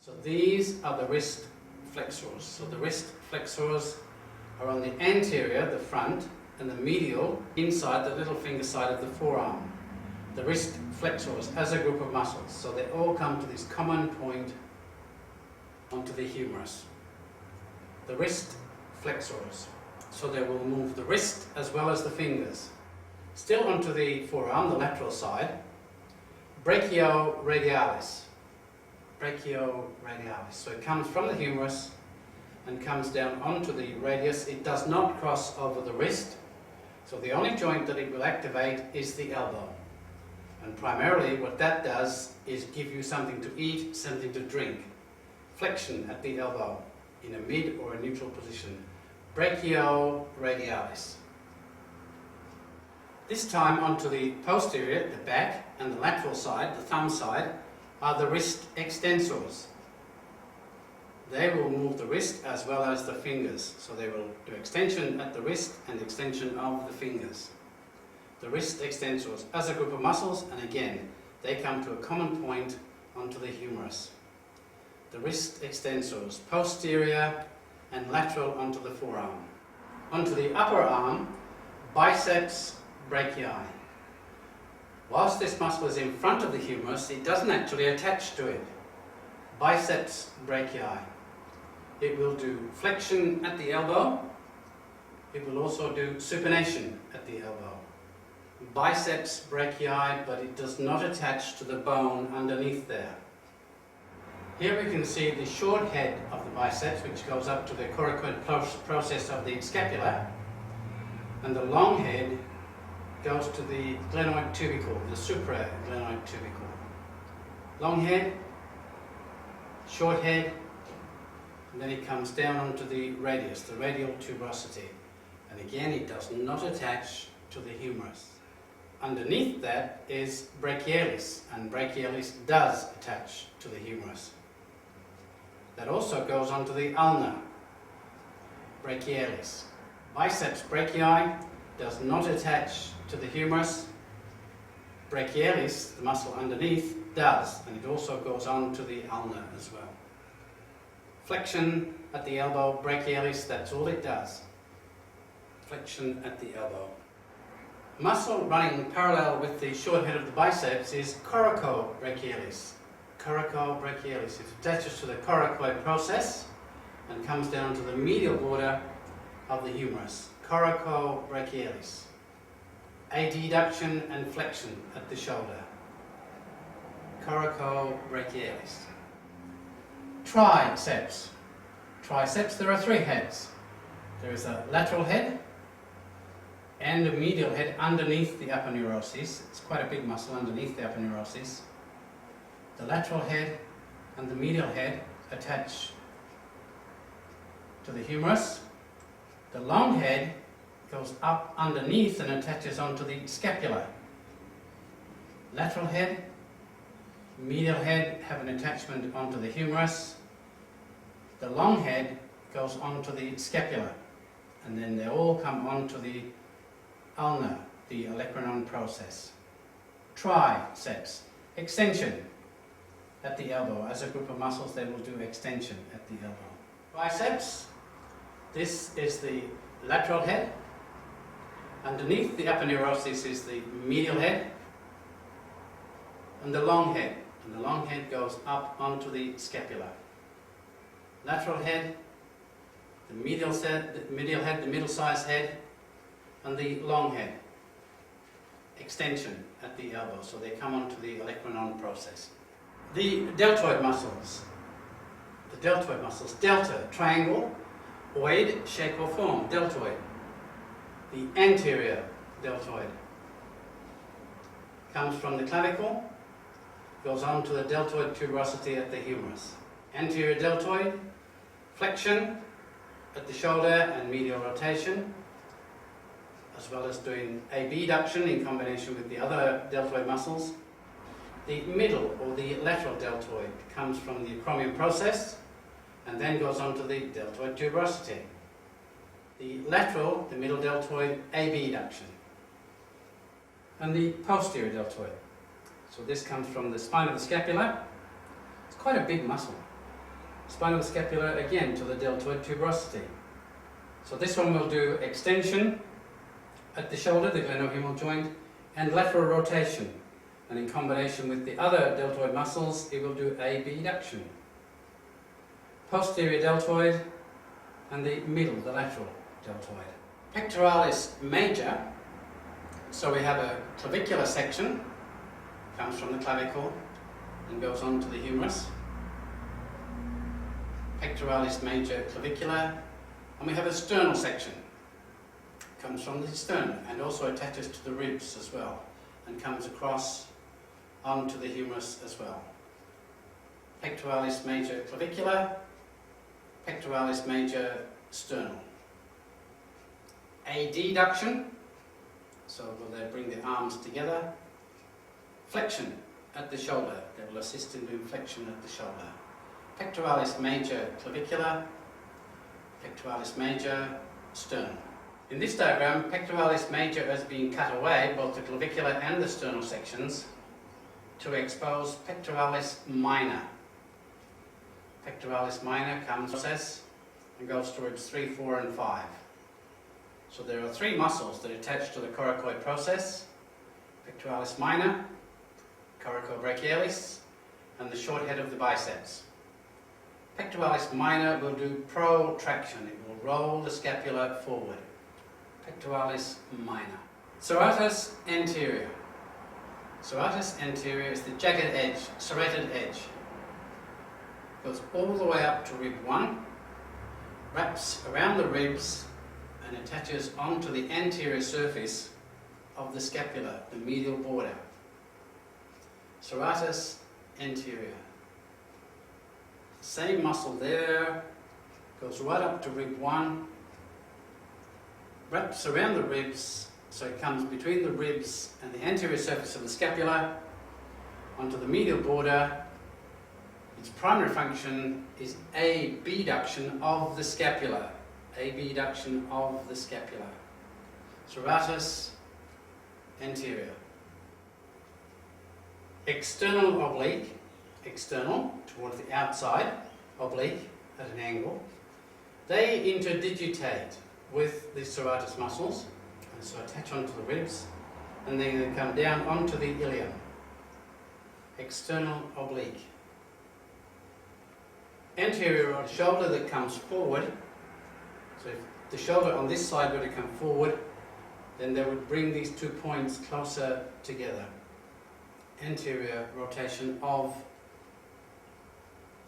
So these are the wrist flexors. So the wrist flexors are on the anterior, the front, and the medial, inside the little finger side of the forearm. The wrist flexors as a group of muscles. So they all come to this common point onto the humerus. The wrist flexors. So they will move the wrist as well as the fingers. Still onto the forearm, the lateral side. Brachioradialis. Brachioradialis. So it comes from the humerus and comes down onto the radius. It does not cross over the wrist. So the only joint that it will activate is the elbow. And primarily what that does is give you something to eat, something to drink. Flexion at the elbow in a mid or a neutral position. Brachioradialis. This time onto the posterior, the back, and the lateral side, the thumb side, are the wrist extensors. They will move the wrist as well as the fingers. So they will do extension at the wrist and extension of the fingers. The wrist extensors as a group of muscles, and again, they come to a common point onto the humerus. The wrist extensors, posterior and lateral onto the forearm. Onto the upper arm, biceps brachii. Whilst this muscle is in front of the humerus, it doesn't actually attach to it. Biceps brachii. It will do flexion at the elbow. It will also do supination at the elbow. Biceps brachii, but it does not attach to the bone underneath there. Here we can see the short head of the biceps, which goes up to the coracoid process of the scapula, and the long head goes to the glenoid tubercle, the supraglenoid tubercle. Long head, short head, and then it comes down onto the radius, the radial tuberosity. And again, it does not attach to the humerus. Underneath that is brachialis, and brachialis does attach to the humerus. That also goes onto the ulna, brachialis. Biceps brachii does not attach to the humerus. Brachialis, the muscle underneath, does, and it also goes on to the ulna as well. Flexion at the elbow, brachialis, that's all it does. Flexion at the elbow. Muscle running parallel with the short head of the biceps is coracobrachialis. Coracobrachialis. It attaches to the coracoid process and comes down to the medial border of the humerus. Coracobrachialis. Adduction and flexion at the shoulder. Coracobrachialis. Triceps. Triceps, there are three heads. There is a lateral head and a medial head underneath the aponeurosis. It's quite a big muscle underneath the aponeurosis. The lateral head and the medial head attach to the humerus. The long head goes up underneath and attaches onto the scapula. Lateral head, medial head have an attachment onto the humerus. The long head goes onto the scapula, and then they all come onto the ulna, the olecranon process. Triceps, extension at the elbow. As a group of muscles, they will do extension at the elbow. Biceps, this is the lateral head. Underneath the aponeurosis is the medial head and the long head. And the long head goes up onto the scapula. Lateral head, the medial head, the middle-sized head, and the long head. Extension at the elbow, so they come onto the olecranon process. The deltoid muscles. The deltoid muscles. Delta, triangle, oid, shape or form, deltoid. The anterior deltoid comes from the clavicle, goes on to the deltoid tuberosity at the humerus. Anterior deltoid, flexion at the shoulder and medial rotation, as well as doing abduction in combination with the other deltoid muscles. The middle or the lateral deltoid comes from the acromion process and then goes on to the deltoid tuberosity. The lateral, the middle deltoid, abduction. And the posterior deltoid. So this comes from the spine of the scapula. It's quite a big muscle. spinal scapula again to the deltoid tuberosity. So this one will do extension at the shoulder, the glenohumeral joint, and lateral rotation. And in combination with the other deltoid muscles, it will do abduction. Posterior deltoid and the middle, the lateral deltoid. Pectoralis major, so we have a clavicular section, comes from the clavicle and goes on to the humerus. Pectoralis major clavicular, and we have a sternal section, comes from the sternum and also attaches to the ribs as well, and comes across onto the humerus as well. Pectoralis major clavicular, pectoralis major sternal. Adduction, so will they bring the arms together. Flexion at the shoulder, they will assist in doing flexion at the shoulder. Pectoralis major clavicular, pectoralis major sternal. In this diagram, pectoralis major has been cut away, both the clavicular and the sternal sections, to expose pectoralis minor. Pectoralis minor comes and goes towards 3, 4 and 5. So there are 3 muscles that attach to the coracoid process: pectoralis minor, coracobrachialis, and the short head of the biceps. Pectoralis minor will do protraction, it will roll the scapula forward. Pectoralis minor. Serratus anterior. Serratus anterior is the jagged edge, serrated edge. Goes all the way up to rib 1, wraps around the ribs and attaches onto the anterior surface of the scapula, the medial border. Serratus anterior. Same muscle there, goes right up to rib 1, wraps around the ribs, so it comes between the ribs and the anterior surface of the scapula onto the medial border. Its primary function is abduction of the scapula. Abduction of the scapula. Serratus anterior. External oblique, external towards the outside, oblique at an angle. They interdigitate with the serratus muscles, and so attach onto the ribs, and then they come down onto the ilium. External oblique. Anterior of the shoulder that comes forward. So if the shoulder on this side were to come forward, then they would bring these 2 points closer together. Anterior rotation of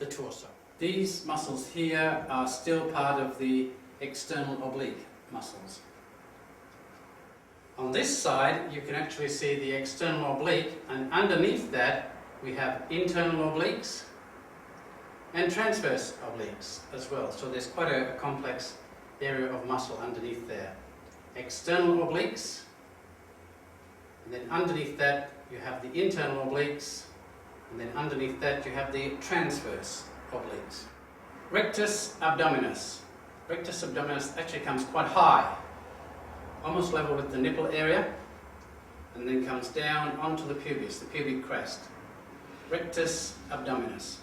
the torso. These muscles here are still part of the external oblique muscles. On this side you can actually see the external oblique, and underneath that we have internal obliques and transverse obliques as well. So there's quite a complex area of muscle underneath there. External obliques, and then underneath that you have the internal obliques, and then underneath that you have the transverse obliques. Rectus abdominis. Rectus abdominis actually comes quite high, almost level with the nipple area, and then comes down onto the pubis, the pubic crest. Rectus abdominis.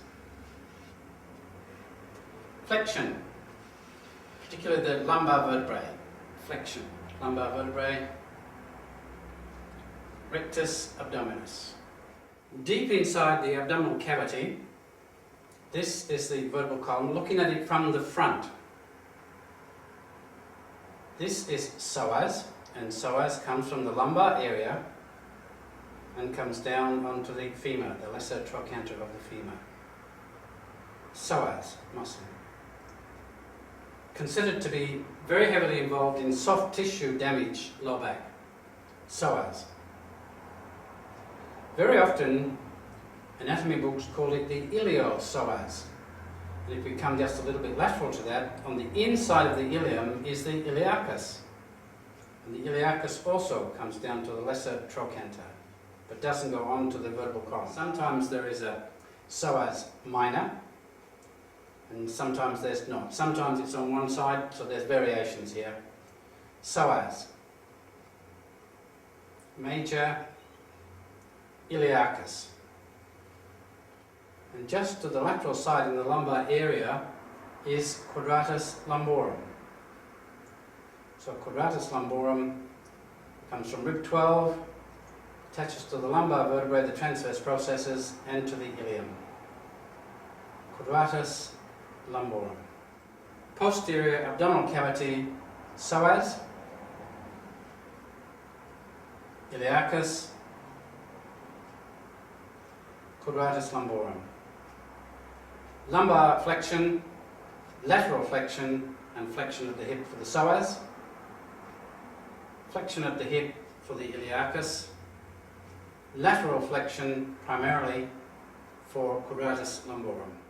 Flexion, particularly the lumbar vertebrae. Flexion, lumbar vertebrae. Rectus abdominis. Deep inside the abdominal cavity, this is the vertebral column, looking at it from the front. This is psoas, and psoas comes from the lumbar area and comes down onto the femur, the lesser trochanter of the femur. Psoas muscle. Considered to be very heavily involved in soft tissue damage, low back. Psoas. Very often, anatomy books call it the iliopsoas. And if we come just a little bit lateral to that, on the inside of the ilium is the iliacus. And the iliacus also comes down to the lesser trochanter, but doesn't go on to the vertebral column. Sometimes there is a psoas minor, and sometimes there's not. Sometimes it's on one side, so there's variations here. Psoas. Major iliacus. And just to the lateral side in the lumbar area is quadratus lumborum. So quadratus lumborum comes from rib 12, attaches to the lumbar vertebrae, the transverse processes, and to the ilium. Quadratus lumborum. Posterior abdominal cavity, psoas, iliacus, quadratus lumborum. Lumbar flexion, lateral flexion, and flexion of the hip for the psoas, flexion of the hip for the iliacus, lateral flexion primarily for quadratus lumborum.